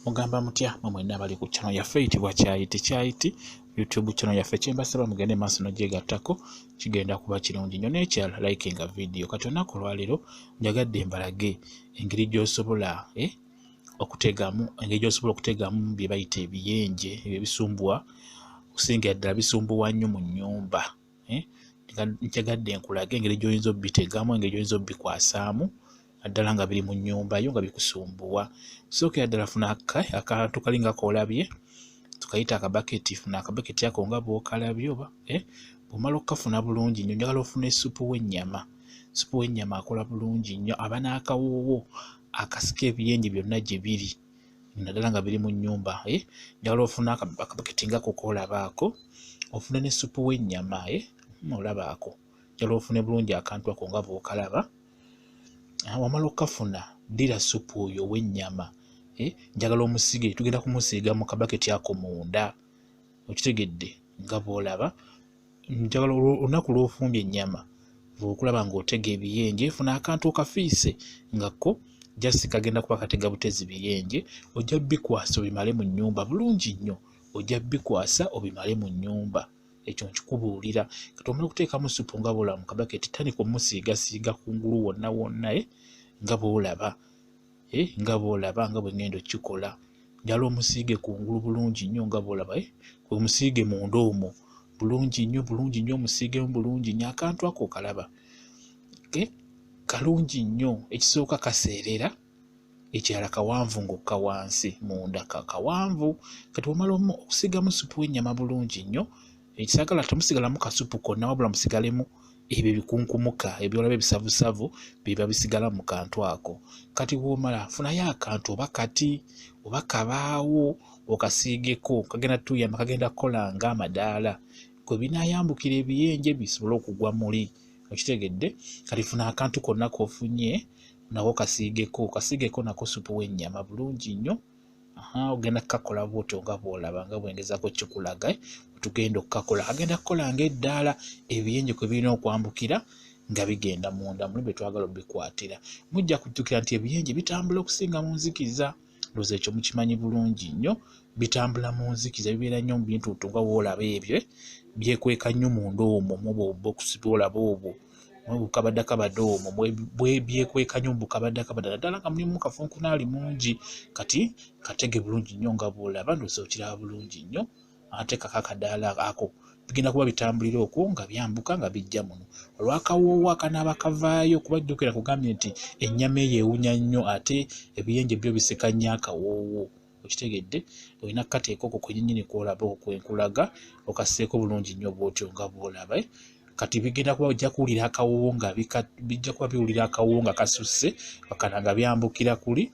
Mugamba mutya mwenna abali ku channel yaffe eyitibwa Kyayiti YouTube channel yaffe kyembasaba mugende maaso n'ogyegattako kigenda kuba kirungi nnyo n'ekyala likinga video kati olunaku olwaleero njagadde mbalage engeri gy'osobola okutegamu bye bayita ebiyenje ebisumbuwa okusingira ddala bisumbuwa nnyo mu nnyumba. Njagadde nkulage engeri gy'oyinza obbitegamu, engeri gy'oyinza obbikwasaamu naddala nga biri mu nnyumba yo nga bikusumbuwa. Sookera ddala funa akantu kalinga koolabye tukayita akabaketi. Funa akabaketi ako nga bw'okalabye oba bw'omala okukafuna bulungi nnyo njagala ofune essupu w'ennyama. Ssupu w'ennyama akola bulungi nnyo, aba n'akawoowo akasika ebiyenje byonna gye biri naddala nga biri mu nnyumba. Njagala ofune akabaketi nga kokoolabaako, ofune n'essupu w'ennyama olabaako. Njagala ofune bulungi akantu ako nga bw'okalaba. Wamala okukafuna ddira ssupu oyo ow'ennyama. Njagala omusige, tugenda kumusiiga mu kabaketi ako munda. Okitegedde nga bw'olaba. Njagala olunaku lw'ofumbye ennyama bw'okulaba ng'otega ebiyenje, funa akantu okafiise nga ko just kagenda kuba katega butezi biyenje. Ojja bikwasa obimale mu nnyumba bulungi nnyo. Ojja bikwasa obimale mu nnyumba. Ekyo nkikubuulira. Kati omala okuteekamu ssupu nga bw'olaba mu kabaketi, tandika omusiigasiiga kungulu wonna wonna nga bw'olaba. Nga bw'olaba nga bwe ngenda okikola. Njala omusiige kungulu bulungi nnyo nga bw'olaba. Omusiige munda omwo bulungi nnyo omusiigemu bulungi nnyo. Akantu ako okalaba. Kalungi nnyo. Ekisooka kaseerera, ekirala kawanvu ng'okka wansi munda kawanvu. Kati omala okusiigamu ssupu w'ennyama bulungi nnyo. Ekisaagala temusigalamu kasupu konna wabula musigalemu ebyo ebikunkumuka ebyolaba ebisavusavu biba bisigala mu kantu ako. Kati bw'omala funayo akantu oba kati oba kabaawo okasiigeko kagenda tuyamba, kagenda kukola nga amadaala kwe binaayambukira ebiyenje bisobole okugwa muli. Okitegedde? Kati funa akantu konna k'ofunye nako kasiigeko nako ssupu w'ennyama bulungi nnyo. Ogenda kukakola bw'otyo nga bw'olaba nga bw'engezaako kikulaga tugenda okukakola. Agenda kukola ng'eddaala ebiyenje kwe birina okwambukira nga bigenda munda muli bye twagala obbikwatira. Mujja kujjukira nti ebiyenje bitambula okusinga mu nzikiza. Ndowooza ekyo mukimanyi bulungi nnyo. Bitambula mu nzikiza, bibeera nnyo mu bintu nga bw'olaba ebyo byekweka nnyo munda omwo mu bokisi bw'olaba obwo mu bukabaddakabadde omwo byekweka nnyo mu bukabaddakabadde naddala nga mulimu kafunkunaali mungi. Kati katege bulungi nnyo nga bw'olaba. Ndowooza okiraba bulungi nnyo. Ateekako akadaala ako bigenda kuba bitambulira okwo nga byambuka nga bijja muno. Olwakawoowo akanaaba kavaayo kuba jjukira kugambye nti ennyama eyo ewunya nnyo ate ebiyenje byo biseka nnyo akawoowo. Okitegedde? Olina kukateeka okwo kwennyini kw'olaba okwenkulaga okasseeko bulungi nnyo bw'otyo nga bw'olaba. Kati bigenda kuba ojja kuwulira akawoowo nga bijja kuba biwulira akawoowo nga kasusse wakana nga byambukira kuli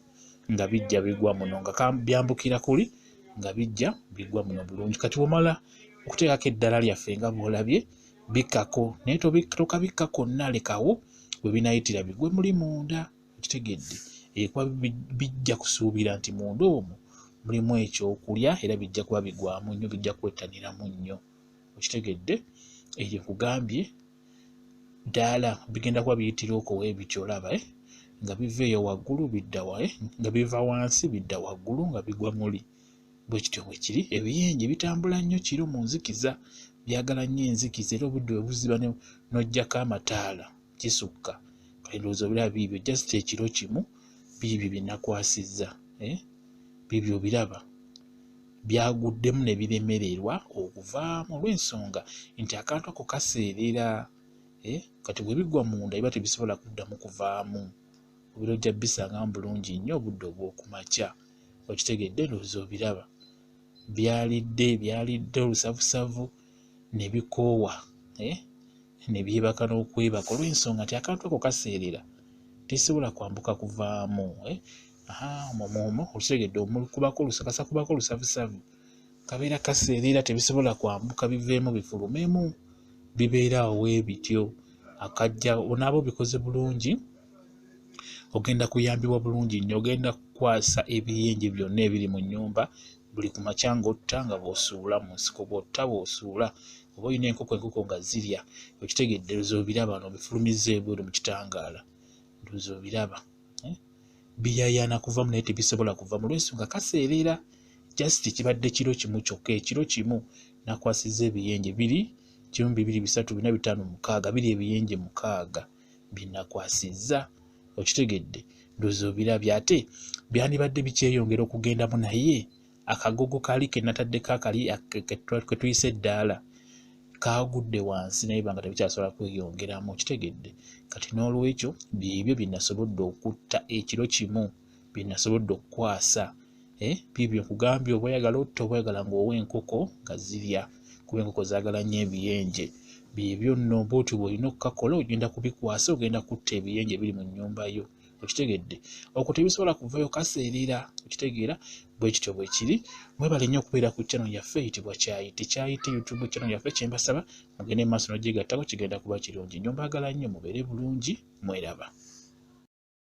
nga bijja bigwa muno nga byambukira kuli nga bijja bigwa muno bulungi. Kati bw'omala okuteekako eddaala lyaffe nga bw'olabye bikkako naye tokabikka konna lekawo bwe binaayitira bigwe muli munda. Okitegedde? Kuba bijja kusuubira nti munda omwo mulimu ekyokulya era bijja kuba bigwamu nnyo, bijja kwettaniramu nnyo. Okitegedde? Ebyo nkugambye ddaala bigenda kuba biyitira okwo weebityo olaba nga biva eyo waggulu bidda nga biva wansi bidda waggulu nga bigwa muli. Bwe kityo bwe kiri. Ebiyenje bitambula nnyo kiro mu nzikiza, byagala nnyo enzikiza era obudde bwe buziba n'oggyako amataala kisukka. Kale ndowooza obiraba biibyo just ekiro kimu biibyo bye nakwasizza. Biibyo obiraba byaguddemu ne biremererwa okuvaamu olw'ensonga nti akantu ako kaseerera. Kati bwe bigwa munda biba tebisobola kuddamu kuvaamu. Obiro ojja bisangamu bulungi nnyo obudde obw'okumakya. Okitegedde? Ndowooza obiraba byalidde olusavusavu ne bikoowa ne byebaka n'okwebaka olw'ensonga nti akantu ako kaseerera tesobola kwambuka kuvaamu. Omwo okitegedde kasakubako olusavusavu kabeera kaseerera tebisobola kwambuka biveemu bifulumemu bibeera awo weebityo. Akajja onaaba obikoze bulungi ogenda kuyambibwa bulungi nnyo. Ogenda kukwasa ebiyenje byonna ebiri mu nnyumba buli ku makya ng'otta nga bw'osuula mu nsiko bw'otta bw'osuula oba olina enkoko nga zirya. Okitegedde? Ndowooza obiraba no bifulumizza ebweru mu kitangaala. Ndowooza obiraba. biyayana kuvamu naye tebisobola kuva mu lwensonga kaseerera. Just kibadde kiro kimu kyokka, ekiro kimu nakwasizza ebiyenje 2, 1, 2, 3, 4, 5, 6, biri ebiyenje 6 binakwasizza. Okitegedde? Ndowooza obirabye. Ate byandibadde bikyeyongera okugendamu naye akagogo kaali ke nataddeko akali ke tuyise eddaala kaagudde wansi naye banga tebikyasobola kweyongeramu. Okitegedde? Kati n'olwekyo byebyo binasobodde okutta ekiro kimu, binasobodde okukwasa. Bibyo nkugambye, oba oyagala otta oba oyagala ng'owa enkoko nga zirya, kuba enkoko zaagala nnyo ebiyenje. Byebyo nno bw'otyo bw'olina okukakola, ogenda kubikwasa, ogenda kutta ebiyenje biri mu nnyumba yo. Okitegedde? Okwo tebisobola kuvayo kaseerera. Okitegeera? Bwe kityo bwe kiri. Mwebale nnyo okubeera ku channel yaffe eyitibwa Kyayite. Kyayite YouTube channel yaffe, kye mbasaba mugende mu maaso n'ogigattako, kigenda kuba kirungi. Nnyo mbaagala nnyo, mubeere bulungi, mweraba.